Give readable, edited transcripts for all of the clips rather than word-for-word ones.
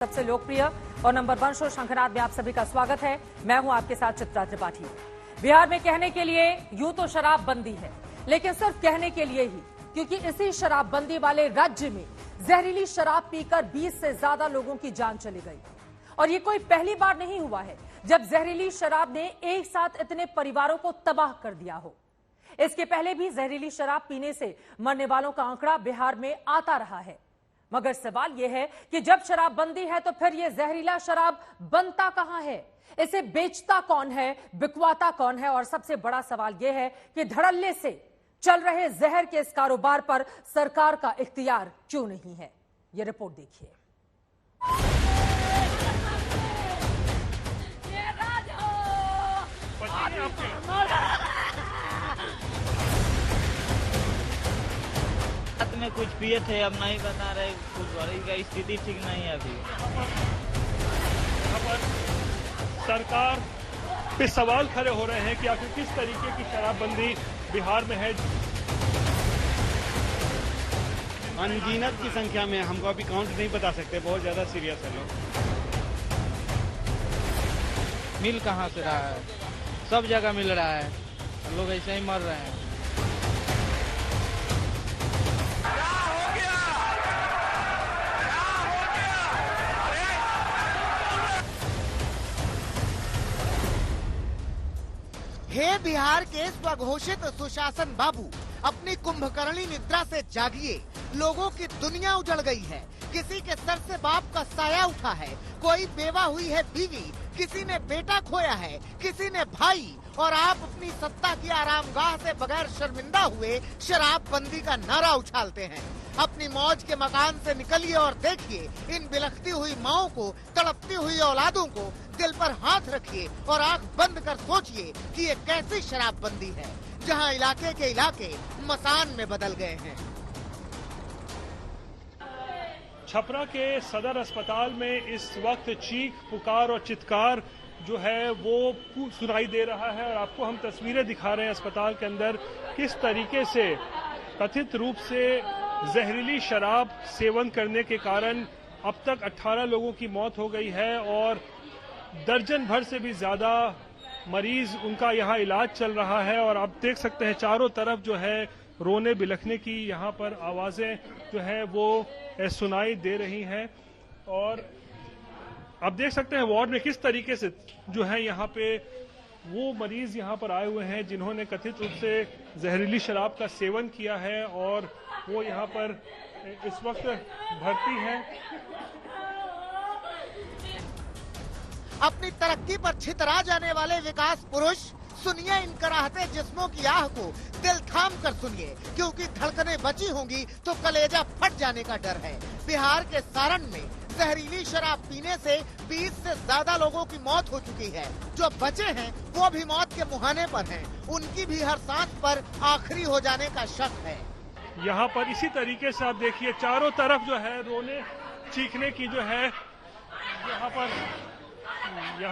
सबसे लोकप्रिय और नंबर 1 शो शंखनाद में आप सभी का स्वागत है। मैं हूं आपके साथ चित्रा त्रिपाठी। बिहार में कहने के लिए यूं तो शराब बंदी है, लेकिन सिर्फ कहने के लिए ही, क्योंकि इसी शराबबंदी वाले राज्य में जहरीली शराब पीकर 20 से ज्यादा लोगों की जान चली गई। और ये कोई पहली बार नहीं हुआ है जब जहरीली शराब ने एक साथ इतने परिवारों को तबाह कर दिया हो। इसके पहले भी जहरीली शराब पीने से मरने वालों का आंकड़ा बिहार में आता रहा है। मगर सवाल यह है कि जब शराबबंदी है तो फिर यह जहरीला शराब बनता कहां है, इसे बेचता कौन है, बिकवाता कौन है, और सबसे बड़ा सवाल यह है कि धड़ल्ले से चल रहे जहर के इस कारोबार पर सरकार का इख्तियार क्यों नहीं है। यह रिपोर्ट देखिए। रात में कुछ पिए थे, अब नहीं बता रहे, कुछ बड़ी का स्थिति ठीक नहीं है अभी। यहाँ पर सरकार पे सवाल खड़े हो रहे हैं कि आखिर किस तरीके की शराबबंदी बिहार में है। अनगिनत की संख्या में, हमको अभी काउंट नहीं बता सकते, बहुत ज्यादा सीरियस है लोग। मिल कहाँ से रहा है, सब जगह मिल रहा है, लोग ऐसे ही मर रहे हैं। हे बिहार के स्वघोषित सुशासन बाबू, अपनी कुंभकर्णी निद्रा से जागिए। लोगों की दुनिया उजड़ गई है, किसी के सर से बाप का साया उठा है, कोई बेवा हुई है बीवी, किसी ने बेटा खोया है, किसी ने भाई, और आप अपनी सत्ता की आरामगाह से बगैर शर्मिंदा हुए शराबबंदी का नारा उछालते हैं। अपनी मौज के मकान से निकलिए और देखिए इन बिलखती हुई माओं को, तड़पती हुई औलादों को, दिल पर हाथ रखिए और आंख बंद कर सोचिए कि ये कैसी शराबबंदी है जहां इलाके के इलाके मसान में बदल गए हैं। छपरा के सदर अस्पताल में इस वक्त चीख पुकार और चित्कार जो है वो सुनाई दे रहा है, और आपको हम तस्वीरें दिखा रहे हैं अस्पताल के अंदर किस तरीके से कथित रूप से जहरीली शराब सेवन करने के कारण अब तक 18 लोगों की मौत हो गई है और दर्जन भर से भी ज्यादा मरीज उनका यहाँ इलाज चल रहा है। और आप देख सकते हैं चारों तरफ जो है रोने बिलखने की यहाँ पर आवाजें जो है वो सुनाई दे रही हैं। और आप देख सकते हैं वार्ड में किस तरीके से जो है यहाँ पे वो मरीज यहाँ पर आए हुए हैं जिन्होंने कथित रूप से जहरीली शराब का सेवन किया है, और वो यहाँ पर इस वक्त भर्ती हैं। अपनी तरक्की पर छितरा जाने वाले विकास पुरुष, सुनिए इन कराहते जिस्मों की आह को, दिल थाम कर सुनिए, क्योंकि धड़कनें बची होंगी तो कलेजा फट जाने का डर है। बिहार के सारण में जहरीली शराब पीने से 20 से ज्यादा लोगों की मौत हो चुकी है। जो बचे हैं वो भी मौत के मुहाने पर हैं। उनकी भी हर सांस पर आखिरी हो जाने का शक है। यहाँ पर इसी तरीके से आप देखिए चारों तरफ जो है रोने चीखने की जो है यहाँ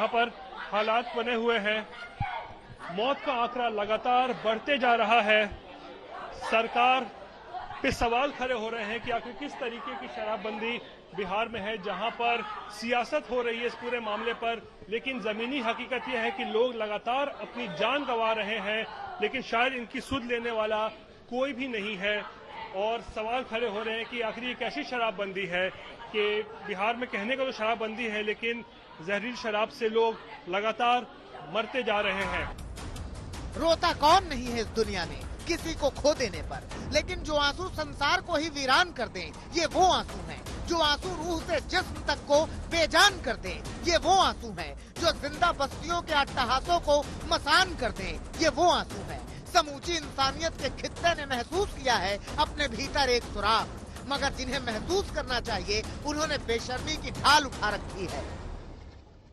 पर हालात बने हुए हैं। मौत का आंकड़ा लगातार बढ़ते जा रहा है। सरकार पे सवाल खड़े हो रहे हैं कि आखिर किस तरीके की शराबबंदी बिहार में है, जहां पर सियासत हो रही है इस पूरे मामले पर, लेकिन जमीनी हकीकत यह है कि लोग लगातार अपनी जान गंवा रहे हैं, लेकिन शायद इनकी सुध लेने वाला कोई भी नहीं है। और सवाल खड़े हो रहे हैं कि आखिर ये कैसी शराबबंदी है कि बिहार में कहने को तो शराबबंदी है, लेकिन जहरीली शराब से लोग लगातार मरते जा रहे हैं। रोता कौन नहीं है इस दुनिया में किसी को खो देने पर, लेकिन जो आंसू संसार को ही वीरान कर दें, ये वो आंसू हैं। जो आंसू रूह से जिस्म तक को बेजान कर दें, ये वो आंसू हैं। जो जिंदा बस्तियों के अट्टहासों को मसान कर दें, ये वो आंसू हैं। समूची इंसानियत के खित्ते ने महसूस किया है अपने भीतर एक सुराग, मगर जिन्हें महसूस करना चाहिए उन्होंने बेशर्मी की ढाल उठा रखी है।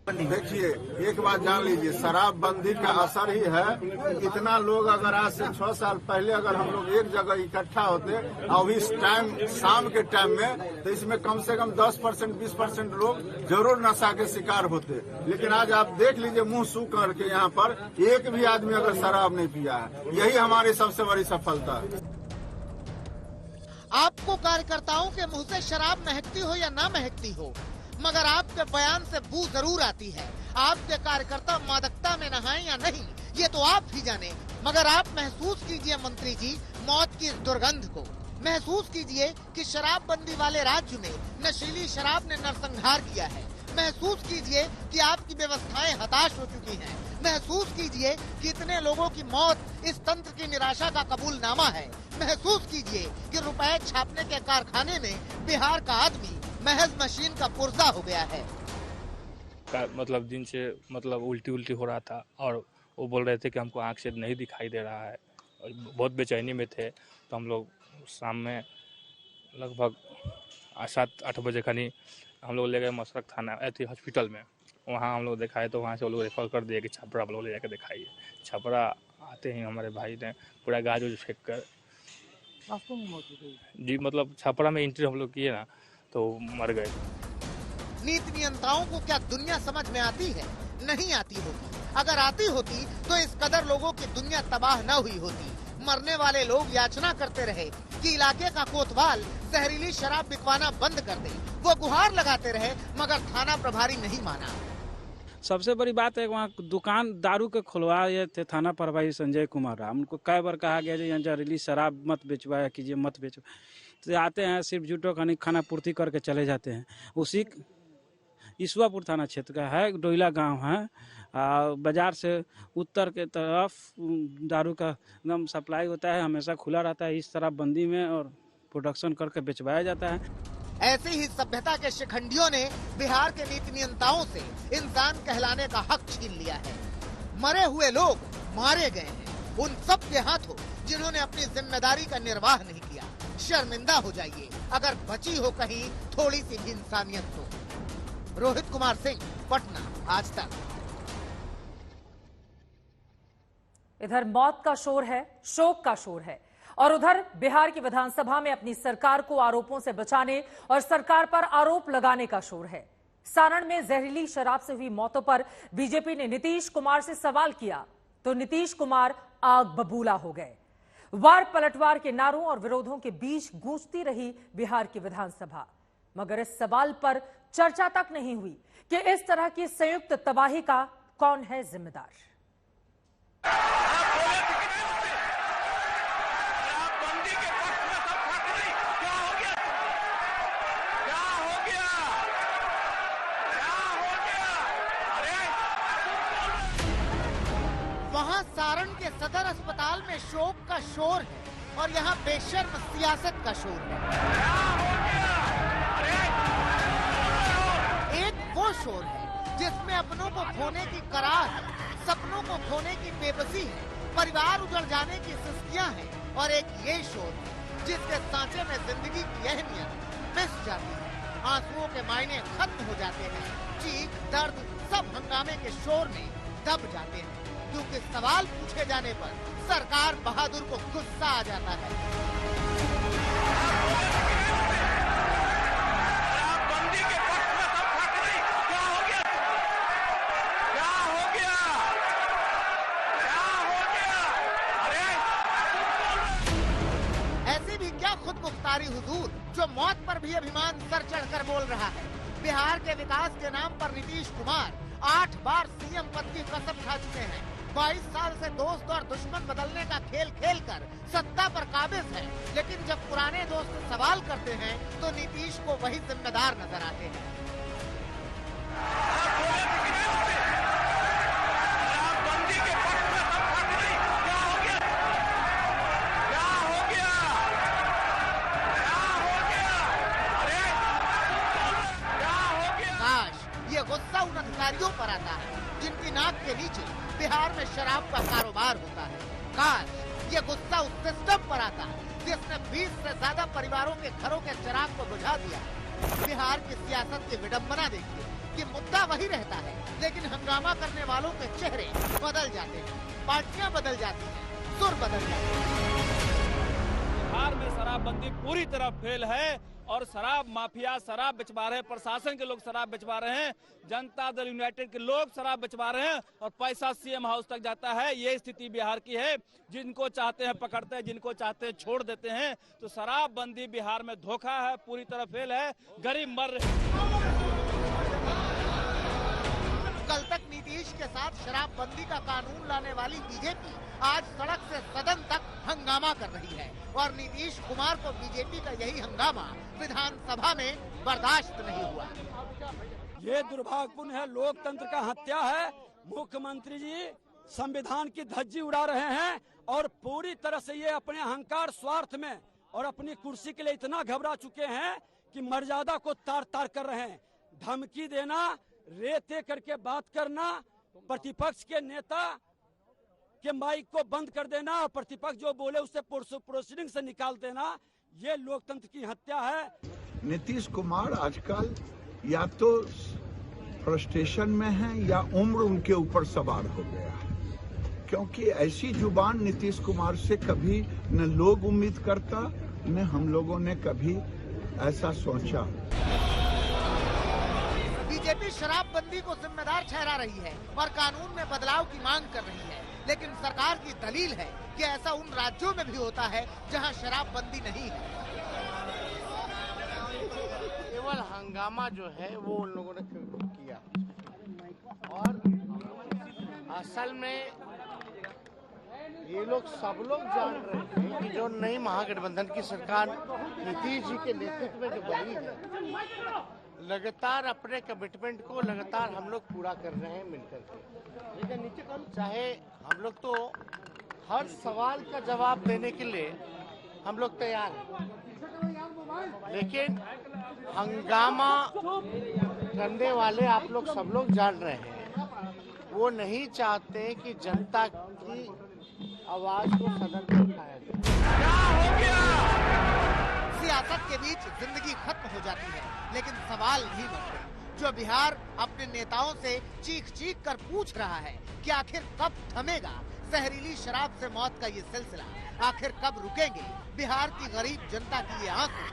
देखिए, एक बात जान लीजिए, शराबबंदी का असर ही है। इतना लोग अगर आज से 6 साल पहले अगर हम लोग एक जगह इकट्ठा होते और इस टाइम शाम के टाइम में, तो इसमें कम से कम 10% 20% लोग जरूर नशा के शिकार होते। लेकिन आज आप देख लीजिए मुंह सूख करके यहाँ पर एक भी आदमी अगर शराब नहीं पिया है, यही हमारी सबसे बड़ी सफलता है। आपको कार्यकर्ताओं के मुंह से शराब महकती हो या ना महकती हो, मगर आपके बयान से बू जरूर आती है। आपके कार्यकर्ता मादकता में नहाएं या नहीं, ये तो आप ही जाने। मगर आप महसूस कीजिए मंत्री जी मौत की इस दुर्गंध को। महसूस कीजिए कि शराबबंदी वाले राज्य में नशीली शराब ने नरसंहार किया है। महसूस कीजिए कि आपकी व्यवस्थाएं हताश हो चुकी हैं। महसूस कीजिए कि इतने लोगों की मौत इस तंत्र की निराशा का कबूलनामा है। महसूस कीजिए कि रुपए छापने के कारखाने में बिहार का आदमी महज मशीन का पुर्जा हो गया है। मतलब दिन से मतलब उल्टी हो रहा था और वो बोल रहे थे कि हमको आँख से नहीं दिखाई दे रहा है और बहुत बेचैनी में थे। तो हम लोग शाम में लगभग 7-8 बजे खनी हम लोग ले गए मसरक थाना हॉस्पिटल में। वहाँ हम लोग दिखाए तो वहाँ से वो लोग रेफर कर दिए कि छपरा आप लोग ले जाकर दिखाइए। छपरा आते ही हमारे भाई ने पूरा गाज उज फेंक कर जी मतलब छपरा में एंट्री हम लोग किए ना तो मर गए। नीति नियंताओं को क्या दुनिया समझ में आती है? नहीं आती होती। अगर आती होती तो इस कदर लोगों की दुनिया तबाह न हुई होती। मरने वाले लोग याचना करते रहे कि इलाके का कोतवाल जहरीली शराब बिकवाना बंद कर दे। वो गुहार लगाते रहे मगर थाना प्रभारी नहीं माना। सबसे बड़ी बात है वहाँ दुकान दारू के खुलवाए थे थाना प्रभारी संजय कुमार राम। उनको कई बार कहा गया यहाँ जहरीली शराब मत बेचवाया कीजिए, मत बेचो। तो आते हैं सिर्फ झूठो खाना पूर्ति करके चले जाते हैं। उसी ईश्वरपुर थाना क्षेत्र का है, डोइला गांव है। बाजार से उत्तर के तरफ दारू का एकदम सप्लाई होता है, हमेशा खुला रहता है इस शराबबंदी में और प्रोडक्शन करके बेचवाया जाता है। ऐसी ही सभ्यता के शिखंडियों ने बिहार के नीति नियंताओं से इंसान कहलाने का हक छीन लिया है। मरे हुए लोग मारे गए हैं उन सब के हाथों जिन्होंने अपनी जिम्मेदारी का निर्वाह नहीं किया। शर्मिंदा हो जाइए अगर बची हो कहीं थोड़ी सी भी इंसानियत तो। रोहित कुमार सिंह, पटना, आज तक। इधर मौत का शोर है, शोक का शोर है और उधर बिहार की विधानसभा में अपनी सरकार को आरोपों से बचाने और सरकार पर आरोप लगाने का शोर है। सारण में जहरीली शराब से हुई मौतों पर बीजेपी ने नीतीश कुमार से सवाल किया तो नीतीश कुमार आग बबूला हो गए। वार पलटवार के नारों और विरोधों के बीच गूंजती रही बिहार की विधानसभा, मगर इस सवाल पर चर्चा तक नहीं हुई कि इस तरह की संयुक्त तबाही का कौन है जिम्मेदार। वहाँ सारण के सदर अस्पताल में शोक का शोर है और यहाँ बेशर्म सियासत का शोर है। एक वो शोर है जिसमें अपनों को खोने की करार है, सपनों को खोने की बेबसी है, परिवार उजड़ जाने की सिस्कियां हैं और एक ये शोर है जिसके सांचे में जिंदगी की अहमियत मिस जाती है। आंसुओं के मायने खत्म हो जाते हैं, चीख दर्द सब हंगामे के शोर में दब जाते हैं, क्योंकि सवाल पूछे जाने पर सरकार बहादुर को गुस्सा आ जाता है। ऐसी भी क्या खुद मुख्तारी हुजूर जो मौत पर भी अभिमान सर चढ़कर बोल रहा है। बिहार के विकास के नाम पर नीतीश कुमार 8 बार सीएम पद की कसम खा चुके हैं। 22 साल से दोस्त और दुश्मन बदलने का खेल खेलकर सत्ता पर काबिज है, लेकिन जब पुराने दोस्त सवाल करते हैं तो नीतीश को वही जिम्मेदार नजर आते हैं। ये गुस्सा उन अधिकारियों पर आता है जिनकी नाक के नीचे बिहार में शराब का कारोबार होता है। काश ये गुस्सा उस सिस्टम पर आता है जिसने 20 से ज्यादा परिवारों के घरों के चिराग को बुझा दिया। बिहार की सियासत की विडंबना देखिए कि मुद्दा वही रहता है, लेकिन हंगामा करने वालों के चेहरे बदल जाते हैं, पार्टियां बदल जाती हैं, सुर बदल जाते हैं। बिहार में शराबबंदी पूरी तरह फेल है और शराब माफिया शराब बेचवा रहे हैं, प्रशासन के लोग शराब बेचवा रहे हैं, जनता दल यूनाइटेड के लोग शराब बेचवा रहे हैं और पैसा सीएम हाउस तक जाता है। ये स्थिति बिहार की है। जिनको चाहते हैं पकड़ते हैं, जिनको चाहते हैं छोड़ देते हैं। तो शराबबंदी बिहार में धोखा है, पूरी तरह फेल है, गरीब मर रहे हैं। के साथ शराबबंदी का कानून लाने वाली बीजेपी आज सड़क से सदन तक हंगामा कर रही है और नीतीश कुमार को बीजेपी का यही हंगामा विधानसभा में बर्दाश्त नहीं हुआ। ये दुर्भाग्यपूर्ण है, लोकतंत्र का हत्या है। मुख्यमंत्री जी संविधान की धज्जी उड़ा रहे हैं और पूरी तरह से ये अपने अहंकार स्वार्थ में और अपनी कुर्सी के लिए इतना घबरा चुके हैं कि मर्यादा को तार तार कर रहे हैं। धमकी देना, रेते करके बात करना, प्रतिपक्ष के नेता के माइक को बंद कर देना और प्रतिपक्ष जो बोले उसे प्रोसीडिंग से निकाल देना, ये लोकतंत्र की हत्या है। नीतीश कुमार आजकल या तो फ्रस्ट्रेशन में है या उम्र उनके ऊपर सवार हो गया, क्योंकि ऐसी जुबान नीतीश कुमार से कभी न लोग उम्मीद करता न हम लोगों ने कभी ऐसा सोचा। बीजेपी शराबबंदी को जिम्मेदार ठहरा रही है और कानून में बदलाव की मांग कर रही है, लेकिन सरकार की दलील है कि ऐसा उन राज्यों में भी होता है जहां शराबबंदी नहीं है। केवल हंगामा जो है वो उन लोगों ने किया और असल में ये लोग सब लोग जान रहे हैं कि जो नई महागठबंधन की सरकार नीतीश जी के नेतृत्व में जो बनी है, लगातार अपने कमिटमेंट को लगातार हम लोग पूरा कर रहे हैं मिलकर के। चाहे हम लोग तो हर सवाल का जवाब देने के लिए हम लोग तैयार हैं, लेकिन हंगामा करने वाले आप लोग सब लोग जान रहे हैं, वो नहीं चाहते कि जनता की आवाज को सदन में उठाया जाए। सियासत के बीच जिंदगी खत्म हो जाती है, लेकिन सवाल नहीं बनते। जो बिहार अपने नेताओं से चीख चीख कर पूछ रहा है कि आखिर कब थमेगा जहरीली शराब से मौत का ये सिलसिला, आखिर कब रुकेंगे बिहार की गरीब जनता की ये आंसू।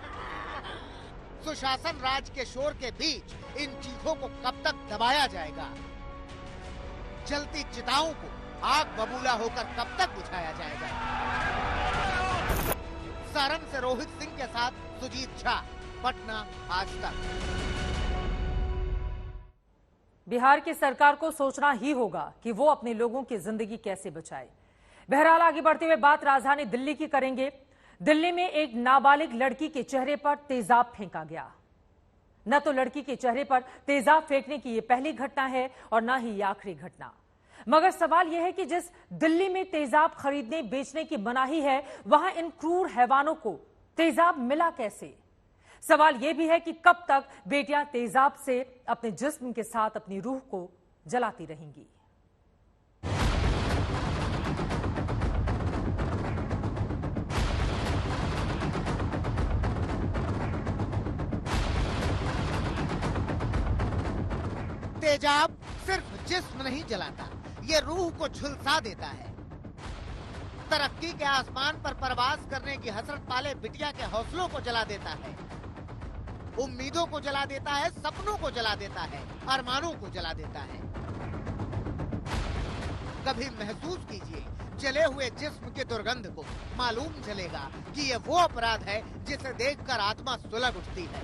सुशासन राज के शोर के बीच इन चीखों को कब तक दबाया जाएगा? जलती चिताओं को आग बबूला होकर कब तक बुझाया जाएगा? सारण से रोहित सिंह के साथ सुजीत झा, पटना, आज तक। बिहार की सरकार को सोचना ही होगा कि वो अपने लोगों की जिंदगी कैसे बचाए। बहरहाल आगे बढ़ते हुए बात राजधानी दिल्ली की करेंगे। दिल्ली में एक नाबालिग लड़की के चेहरे पर तेजाब फेंका गया। न तो लड़की के चेहरे पर तेजाब फेंकने की ये पहली घटना है और न ही ये आखिरी घटना, मगर सवाल यह है कि जिस दिल्ली में तेजाब खरीदने बेचने की मनाही है, वहां इन क्रूर हैवानों को तेजाब मिला कैसे? सवाल यह भी है कि कब तक बेटियां तेजाब से अपने जिस्म के साथ अपनी रूह को जलाती रहेंगी। तेजाब सिर्फ जिस्म नहीं जलाता, ये रूह को झुलसा देता है। तरक्की के आसमान पर परवाज करने की हसरत पाले बिटिया के हौसलों को जला देता है, उम्मीदों को जला देता है, सपनों को जला देता है, अरमानों को जला देता है। कभी महसूस कीजिए जले हुए जिस्म की दुर्गंध को, मालूम चलेगा कि ये वो अपराध है जिसे देखकर आत्मा सुलग उठती है।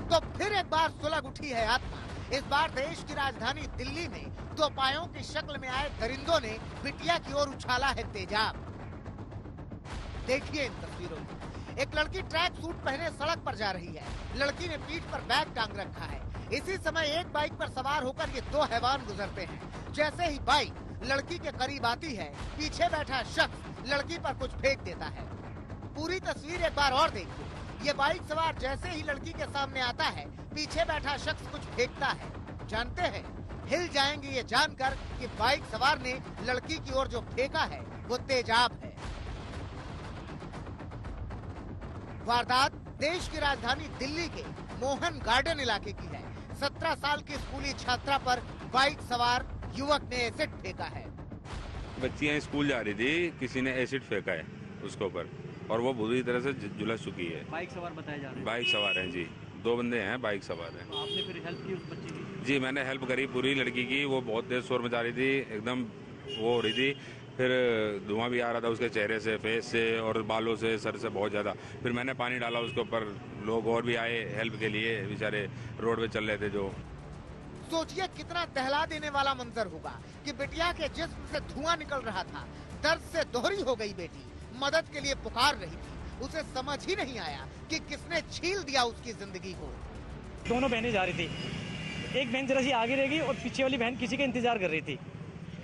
तो फिर एक बार सुलग उठी है आत्मा। इस बार देश की राजधानी दिल्ली में दो पायों की शक्ल में आए दरिंदों ने बिटिया की ओर उछाला है तेजाब। देखिए इन तस्वीरों को। एक लड़की ट्रैक सूट पहने सड़क पर जा रही है। लड़की ने पीठ पर बैग टांग रखा है। इसी समय एक बाइक पर सवार होकर ये दो हैवान गुजरते हैं। जैसे ही बाइक लड़की के करीब आती है, पीछे बैठा शख्स लड़की पर कुछ फेंक देता है। पूरी तस्वीर एक बार और देखिए। ये बाइक सवार जैसे ही लड़की के सामने आता है, पीछे बैठा शख्स कुछ फेंकता है। जानते हैं, हिल जाएंगे ये जानकर कि बाइक सवार ने लड़की की ओर जो फेंका है वो तेजाब है। वारदात देश की राजधानी दिल्ली के मोहन गार्डन इलाके की है। 17 साल की स्कूली छात्रा पर बाइक सवार युवक ने एसिड फेंका है। बच्चियां स्कूल जा रही थी, किसी ने एसिड फेंका है उसके ऊपर और वो बुरी तरह से झुलस चुकी है। बाइक सवार बताए जा रहे हैं? बाइक सवार हैं जी, 2 बंदे हैं, बाइक सवार हैं। आपने फिर हेल्प की उस बच्ची की? जी मैंने हेल्प करी पूरी लड़की की। वो बहुत देर शोर मचा रही थी, एकदम वो हो रही थी। फिर धुआं भी आ रहा था उसके चेहरे से, फेस से और बालों से, सर से बहुत ज़्यादा। फिर मैंने पानी डाला उसके ऊपर। लोग और भी आए हेल्प के लिए, बेचारे रोड पे चल रहे थे जो। सोचिए कितना दहला देने वाला मंजर होगा कि बिटिया के जिस्म से धुआं निकल रहा था, दर्द से दोहरी हो गई बेटी, मदद के लिए पुकार रही थी। उसे समझ ही नहीं आया कि किसने छील दिया उसकी जिंदगी को। दोनों बहनें जा रही थी, एक बहन जरा सी आगे रह गई और पीछे वाली बहन किसी का इंतजार कर रही थी।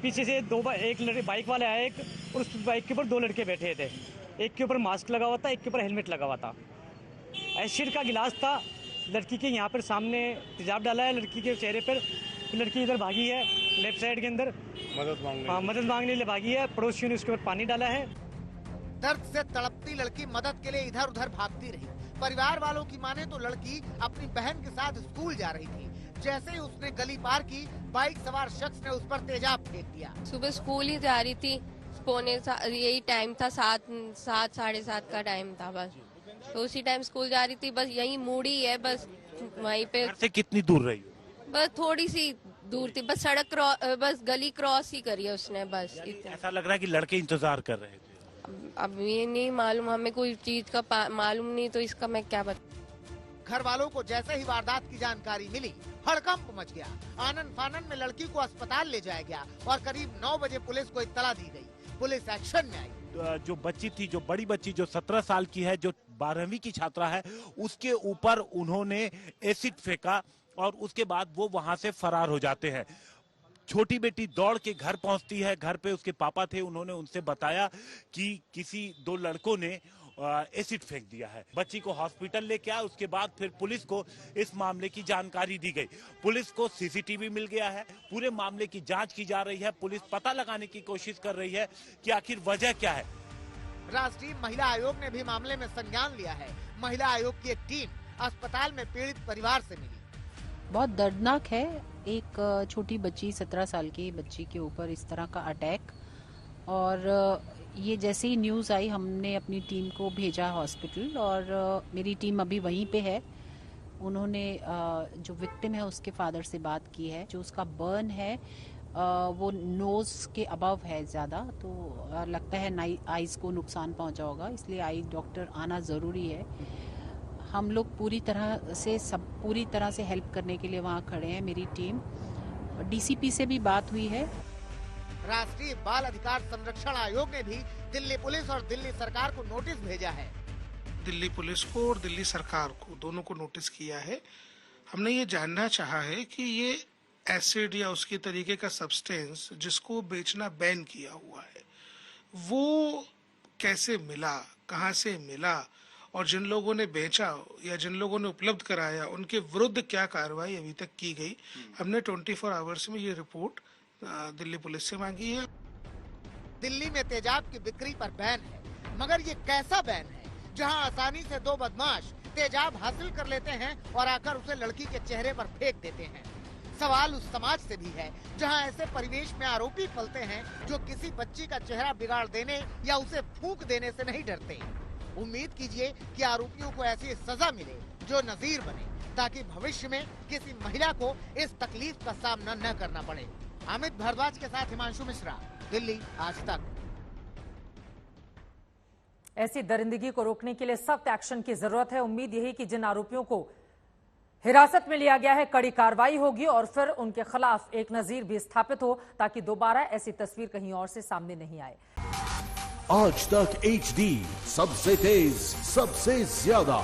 पीछे से एक लड़के बाइक वाले आए, एक और उस बाइक के ऊपर 2 लड़के बैठे थे। एक के ऊपर मास्क लगा हुआ था, एक के ऊपर हेलमेट लगा हुआ था। एसिड का गिलास था, लड़की के यहाँ पर सामने तेजाब डाला है लड़की के चेहरे पर। लड़की इधर भागी है लेफ्ट साइड के अंदर मदद मांगने लिए भागी है। पड़ोसियों ने उसके ऊपर पानी डाला है। दर्द से तड़पती लड़की मदद के लिए इधर उधर भागती रही। परिवार वालों की माने तो लड़की अपनी बहन के साथ स्कूल जा रही थी। जैसे ही उसने गली पार की, बाइक सवार शख्स ने उस पर तेजाब फेंक दिया। सुबह स्कूल ही जा रही थी, यही टाइम था, 7 साढ़े 7 का टाइम था बस। तो उसी टाइम स्कूल जा रही थी, बस यही मुड़ी है, बस वहीं पे। घर से कितनी दूर रही? बस थोड़ी सी दूर थी, बस सड़क बस गली क्रॉस ही करी है उसने, बस। ऐसा लग रहा है कि लड़के इंतजार कर रहे थे। अब ये नहीं मालूम, हमें कोई चीज का मालूम नहीं, तो इसका मैं क्या बता। घर वालों को जैसे ही वारदात की जानकारी मिली, हड़कंप मच गया। आनन फानन में लड़की को अस्पताल ले जाया गया और करीब 9 बजे पुलिस को इत्तला दी गई। पुलिस एक्शन में आई। जो बच्ची थी, जो बड़ी बच्ची जो 17 साल की है, जो 12वीं की छात्रा है, उसके ऊपर उन्होंने एसिड फेंका और उसके बाद वो वहां से फरार हो जाते हैं। छोटी बेटी दौड़ के घर पहुंचती है। घर पे उसके पापा थे, उन्होंने उनसे बताया कि किसी 2 लड़कों ने एसिड फेंक दिया है। बच्ची को हॉस्पिटल लेके आया। उसके बाद फिर पुलिस को इस मामले की जानकारी दी गई। पुलिस को सीसीटीवी मिल गया है। पूरे मामले की जांच की जा रही है। पुलिस पता लगाने की कोशिश कर रही है कि आखिर वजह क्या है। राष्ट्रीय महिला आयोग ने भी मामले में संज्ञान लिया है। महिला आयोग की एक टीम अस्पताल में पीड़ित परिवार से मिली। बहुत दर्दनाक है, एक छोटी बच्ची 17 साल की बच्ची के ऊपर इस तरह का अटैक। और ये जैसे ही न्यूज़ आई, हमने अपनी टीम को भेजा हॉस्पिटल और मेरी टीम अभी वहीं पे है। उन्होंने जो विक्टिम है उसके फादर से बात की है। जो उसका बर्न है वो नोज के अबव है ज़्यादा, तो लगता है आईज को नुकसान पहुंचा होगा, इसलिए आई डॉक्टर आना ज़रूरी है। हम लोग पूरी तरह से हेल्प करने के लिए वहाँ खड़े हैं। मेरी टीम, डीसीपी से भी बात हुई है। राष्ट्रीय बाल अधिकार संरक्षण आयोग ने भी दिल्ली पुलिस और दिल्ली सरकार को नोटिस भेजा है। दिल्ली पुलिस को और दिल्ली सरकार को, दोनों को नोटिस किया है। हमने ये जानना चाहा है कि ये एसिड या उसके तरीके का सब्सटेंस जिसको बेचना बैन किया हुआ है, वो कैसे मिला, कहां से मिला, और जिन लोगों ने बेचा या जिन लोगों ने उपलब्ध कराया उनके विरुद्ध क्या कार्रवाई अभी तक की गई। हमने 24 आवर्स में ये रिपोर्ट दिल्ली पुलिस से मांगी है। दिल्ली में तेजाब की बिक्री पर बैन है, मगर ये कैसा बैन है जहां आसानी से 2 बदमाश तेजाब हासिल कर लेते हैं और आकर उसे लड़की के चेहरे पर फेंक देते हैं। सवाल उस समाज से भी है जहां ऐसे परिवेश में आरोपी पलते हैं जो किसी बच्ची का चेहरा बिगाड़ देने या उसे फूंक देने से नहीं डरते। उम्मीद कीजिए कि आरोपियों को ऐसी सजा मिले जो नजीर बने, ताकि भविष्य में किसी महिला को इस तकलीफ का सामना न करना पड़े। अमित भारद्वाज के साथ हिमांशु मिश्रा, दिल्ली आज तक। ऐसी दरिंदगी को रोकने के लिए सख्त एक्शन की जरूरत है। उम्मीद यही कि जिन आरोपियों को हिरासत में लिया गया है, कड़ी कार्रवाई होगी और फिर उनके खिलाफ एक नजीर भी स्थापित हो, ताकि दोबारा ऐसी तस्वीर कहीं और से सामने नहीं आए। आज तक HD, सबसे तेज, सबसे ज्यादा।